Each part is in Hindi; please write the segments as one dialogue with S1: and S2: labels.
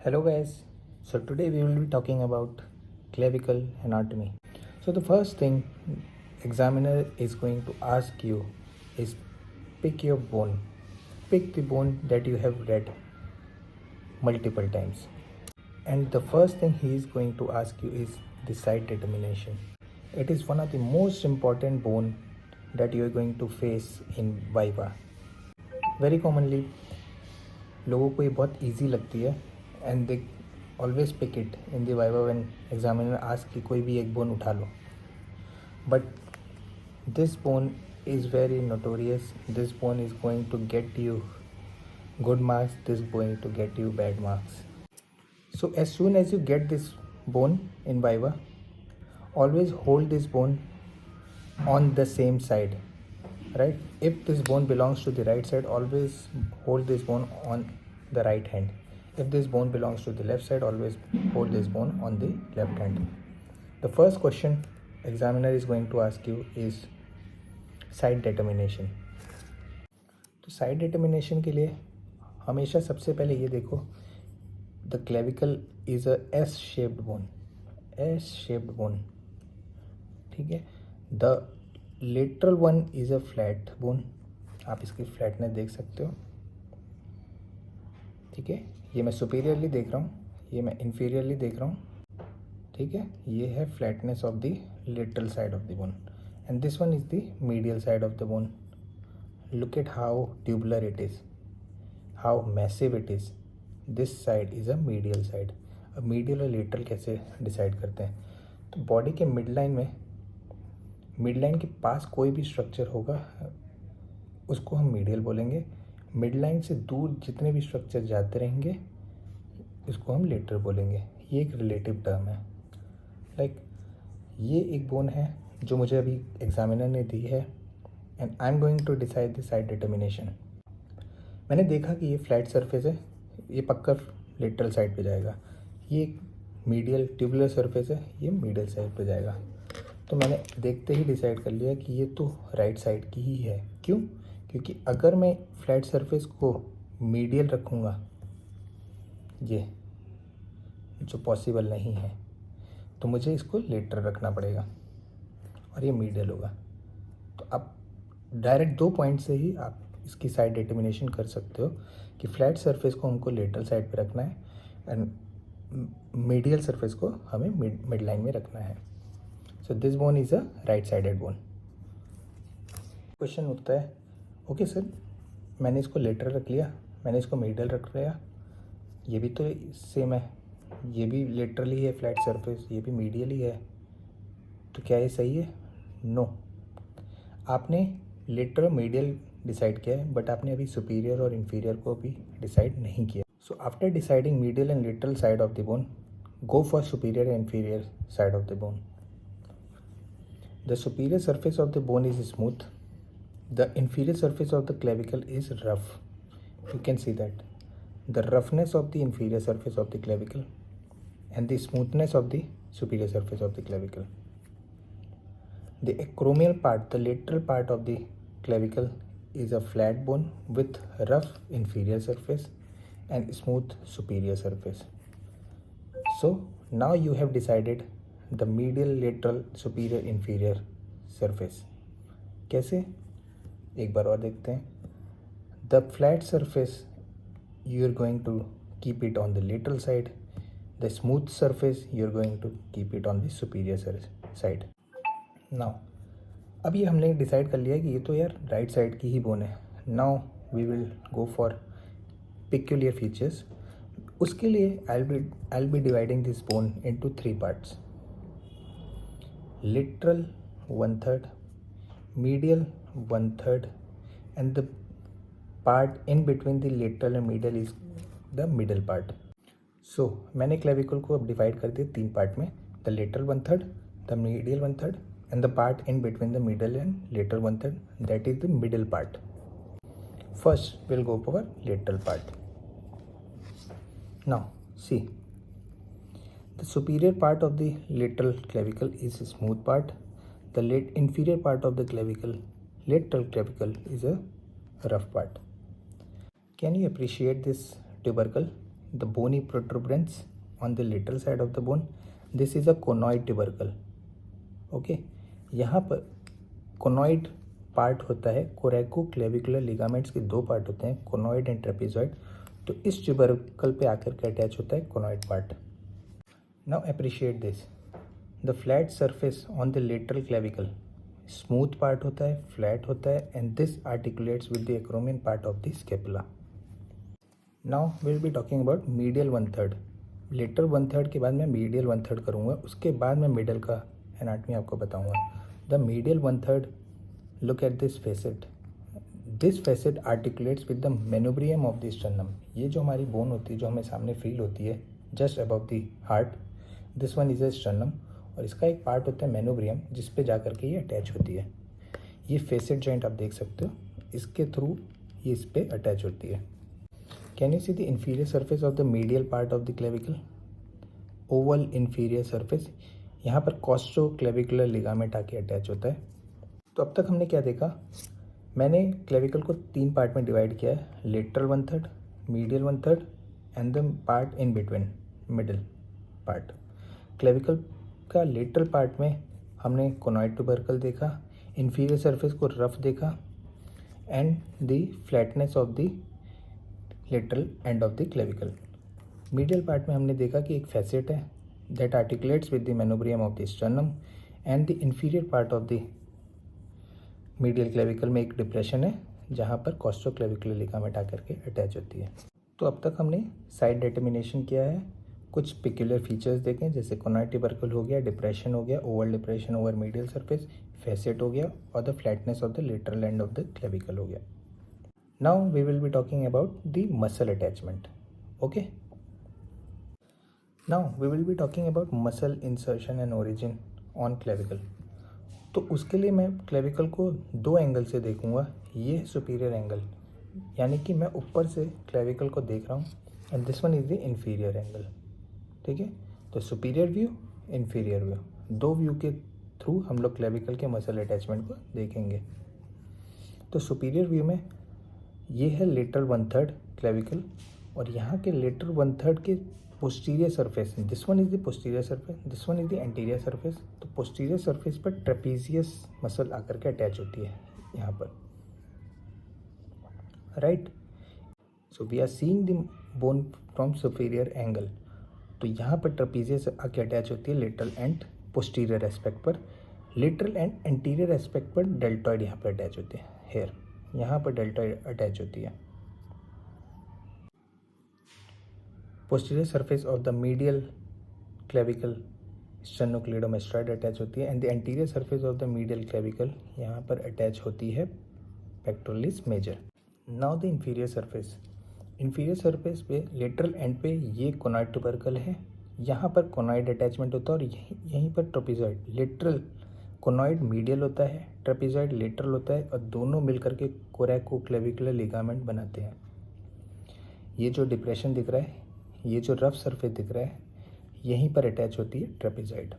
S1: Hello guys. So today we will be talking about clavicle anatomy. So the first thing examiner is going to ask you is pick your bone. Pick the bone that you have read multiple times. And the first thing he is going to ask you is the side determination. It is one of the most important bone that you are going to face in viva. Very commonly लोगों को ये बहुत ईजी लगती है and they always pick it in the viva when examiner ask कि कोई भी एक बोन उठा लो. But this bone is very notorious. This bone is going to get you good marks, this is going to get you bad marks. So as soon as you get this bone in viva, always hold this bone on the same side, right? If this bone belongs to the right side, always hold this bone on the right hand. If this bone belongs to the left side, always hold this bone on the left hand. The first question examiner is going to ask you is side determination. तो साइड डिटर्मिनेशन के लिए हमेशा सबसे पहले ये देखो, the clavicle is a S shaped bone. S shaped bone, ठीक है. The lateral one is a flat bone. आप इसकी फ्लैटनेस देख सकते हो, ठीक है. ये मैं सुपीरियरली देख रहा हूँ, ये मैं इन्फीरियरली देख रहा हूँ, ठीक है. ये है flatness of the lateral side of the bone and this one is the medial side of the bone. Look at how tubular it is, how massive it is. This side is a medial side. अब medial और lateral कैसे डिसाइड करते हैं? तो बॉडी के मिड लाइन में, मिड लाइन के पास कोई भी स्ट्रक्चर होगा उसको हम मीडियल बोलेंगे. मिड लाइन से दूर जितने भी स्ट्रक्चर जाते रहेंगे उसको हम लेटरल बोलेंगे. ये एक रिलेटिव टर्म है. लाइक ये एक बोन है जो मुझे अभी एग्जामिनर ने दी है and I am going to decide the side determination. मैंने देखा कि ये फ्लैट सरफेस है, ये पक्का लेटरल साइड पे जाएगा. ये मीडियल ट्यूबुलर सरफेस है, ये मीडियल साइड पे जाएगा. तो मैंने देखते ही डिसाइड कर लिया कि ये तो राइट साइड की ही है. क्यों? क्योंकि अगर मैं फ्लैट सरफेस को मीडियल रखूँगा, ये जो पॉसिबल नहीं है, तो मुझे इसको लेटरल रखना पड़ेगा और ये मीडियल होगा. तो अब डायरेक्ट 2 पॉइंट से ही आप इसकी साइड डिटर्मिनेशन कर सकते हो कि फ्लैट सरफेस को हमको लेटरल साइड पे रखना है एंड मीडियल सरफेस को हमें मिड लाइन में रखना है. So this bone is a right sided bone. Question उठता है, ओके सर, मैंने इसको लेटरल रख लिया, मैंने इसको मीडियल रख लिया, ये भी तो सेम है, ये भी लेटरल ही है फ्लैट सरफेस, ये भी मीडियल ही है, तो क्या ये सही है? नो. आपने लेटरल मीडियल डिसाइड किया है बट आपने अभी सुपीरियर और इन्फीरियर को भी डिसाइड नहीं किया. So after deciding medial and lateral side of the bone, go for superior and inferior side of the bone. The superior surface of the bone is smooth. The inferior surface of the clavicle is rough. You can see that the roughness of the inferior surface of the clavicle and the smoothness of the superior surface of the clavicle. The acromial part, the lateral part of the clavicle, is a flat bone with rough inferior surface and smooth superior surface. So now you have decided the medial, lateral, superior, inferior surface. कैसे? एक बार और देखते हैं. The flat surface you are going to keep it on the lateral side. The smooth surface you are going to keep it on the superior side. Now अब ये हमने डिसाइड कर लिया कि ये तो यार राइट साइड की ही बोन है. Now we will go for peculiar features. उसके लिए I be dividing this bone into 3 parts. Lateral 1/3, medial 1/3 and the part in between the lateral and medial is the middle part. So मैंने क्लेविकल को अब डिवाइड कर दिया 3 पार्ट में. The literal 1/3, the medial 1/3 and the part in between the middle and lateral 1/3, that is the middle part. First we'll go for lateral part. Now see, the superior part of the lateral clavicle is a smooth part. The inferior part of the clavicle, lateral clavicle, is a rough part. Can you appreciate this tubercle? the bony protuberance on the lateral side of the bone. This is a conoid tubercle. Okay, यहाँ पर कोनॉइड पार्ट होता है, कोरेकोक्लेविकुलर लिगामेंट्स के दो पार्ट होते हैं, कोनॉइड एंड ट्रेपेजॉइड. तो इस ट्यूबरकल पे आकर के अटैच होता है conoid part. Now appreciate this, the flat surface on the lateral clavicle, smooth part होता है, फ्लैट होता है, and this articulates with the acromion part of the scapula. Now will be talking about medial 1/3. Lateral 1/3 के बाद मैं मीडियल 1/3 करूँगा, उसके बाद मैं मिडल का एनाटमी आपको बताऊँगा. The medial 1/3, look at this facet. This facet articulates with the manubrium of the sternum. ये जो हमारी बोन होती है, जो हमें सामने फील होती है just above the heart, this one is a sternum. और इसका एक पार्ट होता है मेनोब्रियम, जिस पे जा कर के ये अटैच होती है. ये फेसेट जॉइंट आप देख सकते हो, इसके थ्रू ये इस पे अटैच होती है. Can you see the inferior surface of the medial part of the clavicle, Oval inferior surface. यहाँ पर कॉस्टोक्लेविकुलर लिगामेंट आके अटैच होता है. तो अब तक हमने क्या देखा, मैंने क्लेविकल को 3 पार्ट में डिवाइड किया है, lateral 1/3, medial 1/3 and the part in between, middle part. Clavicle का लेटरल पार्ट में हमने कोनॉइड ट्यूबरकल देखा, इंफीरियर सरफेस को रफ देखा, and the flatness of the lateral end of the clavicle. Medial part में हमने देखा कि एक फैसेट है that articulates with the manubrium of the sternum, and the inferior part of the medial clavicle में एक डिप्रेशन है जहाँ पर कॉस्टोक्लेविकुलर लिगामेंट आकर के अटैच होती है. तो अब तक हमने साइड डिटर्मिनेशन किया है, कुछ पिक्यूलर फीचर्स देखें, जैसे कोनॉइड ट्यूबरकल हो गया, डिप्रेशन हो गया, oval depression over medial surface, facet हो गया, और the flatness of the lateral end of the clavicle हो गया. Now we will be talking about the muscle attachment. Okay, now we will be talking about muscle insertion and origin on clavicle. तो उसके लिए मैं क्लेविकल को 2 एंगल से देखूंगा. ये है सुपीरियर एंगल, यानी कि मैं ऊपर से क्लेविकल को देख रहा हूँ, and this one is the inferior angle. ठीक है, तो superior view, inferior view, 2 view के थ्रू हम लोग क्लेविकल के मसल अटैचमेंट को देखेंगे. तो सुपीरियर व्यू में ये है लेटरल 1/3 क्लेविकल, और यहाँ के लेटरल 1/3 के posterior surface, this one is the posterior surface, this one is the anterior surface. तो पोस्टीरियर सरफेस पर ट्रेपीजियस मसल आकर के अटैच होती है यहाँ पर, right. So we are seeing the bone from superior angle. तो यहाँ पर ट्रेपीजियस आके अटैच होती है लेटरल एंड पोस्टीरियर एस्पेक्ट पर. लेटरल एंड एंटीरियर एस्पेक्ट पर डेल्टॉइड यहाँ पर अटैच होती है. हेयर यहाँ पर डेल्टॉइड अटैच होती है. Posterior surface of the medial clavicle sternocleidomastoid attach होती है, and the anterior surface of the medial clavicle यहाँ पर अटैच होती है pectoralis major. Now the inferior surface. Inferior surface पे लेटरल एंड पे ये कोनॉइड ट्यूबरकल है, यहाँ पर कोनॉइड अटैचमेंट होता है, और यहीं पर ट्रेपेजॉइड. लेटरल कोनॉइड मीडियल होता है, ट्रेपेजॉइड लेटरल होता है, और दोनों मिलकर के कोरेकोक्लेविकुलर लिगामेंट बनाते हैं. ये जो डिप्रेशन दिख रहा है, ये जो रफ सरफेस दिख रहा है, यहीं पर अटैच होती है ट्रेपेजॉइड.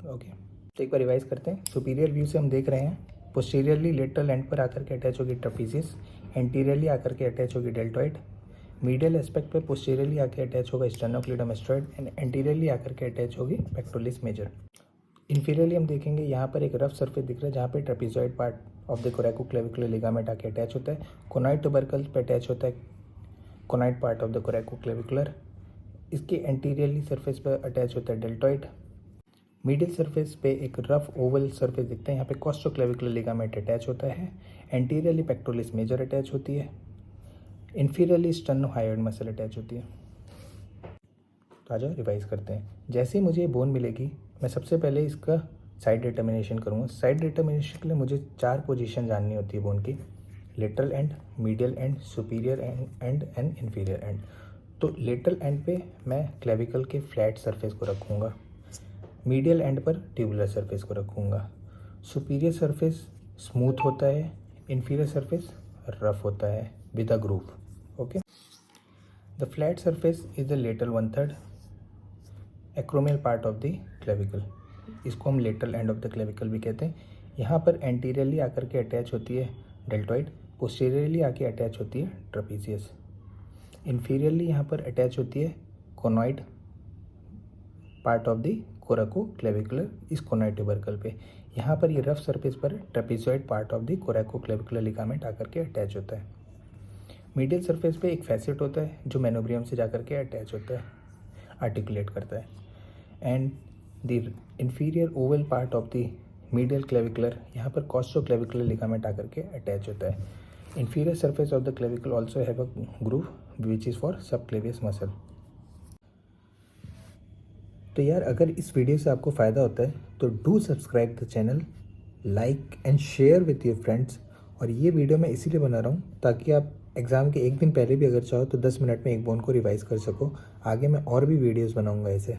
S1: ओके, तो एक बार रिवाइज करते हैं. सुपीरियर व्यू से हम देख रहे हैं, पोस्टीरियरली लेटरल एंड पर आकर के अटैच होगी ट्रेपेजियस, एंटीरियरली आकर के अटैच होगी डेल्टॉइड, मीडियल एस्पेक्ट पे पोस्टीरियरली आकर अटैच होगा स्टर्नोक्लेडोमास्टोइड, एंड एंटीरियरली आकर के अटैच होगी पेक्टोरलिस मेजर. इंफीरियरली हम देखेंगे, यहाँ पर एक रफ सरफेस दिख रहा है जहाँ पे trapezoid part of the coracoclavicular ligament आके अटैच होता है. कोनॉइड ट्यूबरकल पे अटैच होता है conoid part of the coracoclavicular. इसके एंटीरियरली सरफेस पर अटैच होता है डेल्टॉइड. मीडियल सरफेस पे एक रफ ओवल सरफेस दिखता है, यहाँ पे कॉस्टोक्लेविकुलर लिगामेंट अटैच होता है. एंटीरियरली पेक्टोरलिस मेजर अटैच होती है. इंफीरियरली स्टर्नोहायोइड मसल अटैच होती है. तो आ जाओ रिवाइज करते हैं. जैसे ही मुझे ये बोन मिलेगी, मैं सबसे पहले इसका साइड डिटर्मिनेशन करूँगा. साइड डिटर्मिनेशन के लिए मुझे 4 पोजीशन जाननी होती है बोन की, lateral and, medial and, superior and and inferior and. तो लेटरल एंड पे मैं क्लेविकल के फ्लैट सरफेस को रखूँगा, मीडियल एंड पर ट्यूबुलर सरफेस को रखूँगा. सुपीरियर सरफेस स्मूथ होता है, इंफीरियर सरफेस रफ होता है with a groove. Okay, the flat surface is the lateral 1/3 acromial part of the clavicle. इसको हम lateral end of the clavicle भी कहते हैं. यहाँ पर एंटीरियरली आकर के अटैच होती है डेल्टॉइड, पोस्टीरियरली आके अटैच होती है ट्रेपेजियस. इन्फीरियरली यहाँ पर अटैच होती है conoid part of the coracoclavicular इस कोनॉइड ट्यूबरकल पे। यहाँ पर ये रफ सरफेस पर trapezoid part of the coracoclavicular ligament आकर के अटैच होता है। मीडियल सरफेस पे एक फैसेट होता है जो मेनोब्रियम से जाकर के अटैच होता है, आर्टिकुलेट करता है। And the inferior Oval part of the medial clavicular, यहाँ पर कॉस्टोक्लेविकुलर लिगामेंट आकर के अटैच होता है। Inferior surface of the clavicle also have a groove which is for subclavius muscle. तो यार अगर इस वीडियो से आपको फ़ायदा होता है तो do subscribe the channel, like and share with your friends. और ये वीडियो मैं इसीलिए बना रहा हूँ ताकि आप एग्ज़ाम के एक दिन पहले भी अगर चाहो तो 10 मिनट में एक बोन को रिवाइज़ कर सको। आगे मैं और भी वीडियोज़ बनाऊँगा ऐसे।